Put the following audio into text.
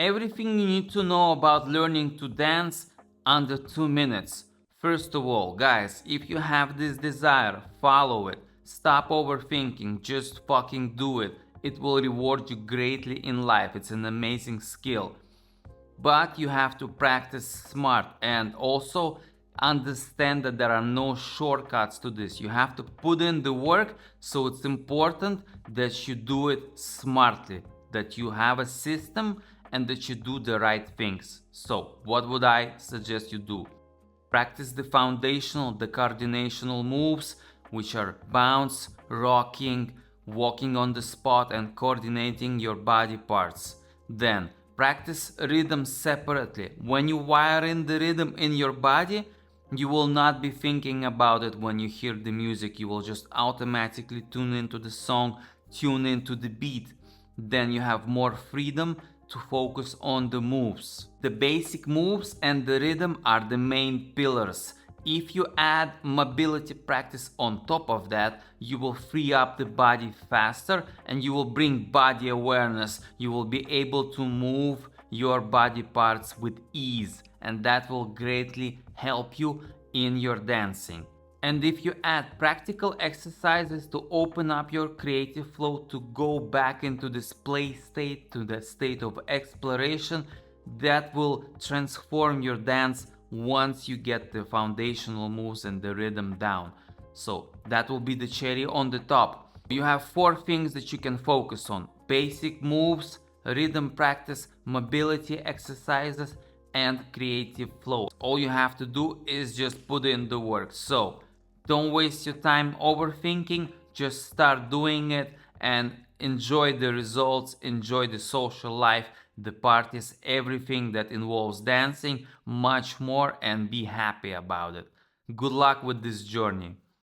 Everything you need to know about learning to dance under 2 minutes. First of all, guys, if you have this desire, follow it. Stop overthinking, just fucking do it. It will reward you greatly in life. It's an amazing skill. But you have to practice smart and also understand that there are no shortcuts to this. You have to put in the work, so it's important that you do it smartly, that you have a system and that you do the right things. So what would I suggest you do? Practice the foundational, the coordinational moves, which are bounce, rocking, walking on the spot, and coordinating your body parts. Then practice rhythm separately. When you wire in the rhythm in your body, you will not be thinking about it when you hear the music. You will just automatically tune into the song, tune into the beat. Then you have more freedom to focus on the moves. The basic moves and the rhythm are the main pillars. If you add mobility practice on top of that, you will free up the body faster and you will bring body awareness. You will be able to move your body parts with ease, and that will greatly help you in your dancing. And if you add practical exercises to open up your creative flow, to go back into this play state, to the state of exploration, that will transform your dance once you get the foundational moves and the rhythm down. So that will be the cherry on the top. You have 4 things that you can focus on: basic moves, rhythm practice, mobility exercises, and creative flow. All you have to do is just put in the work. So don't waste your time overthinking, just start doing it and enjoy the results, enjoy the social life, the parties, everything that involves dancing, much more, and be happy about it. Good luck with this journey.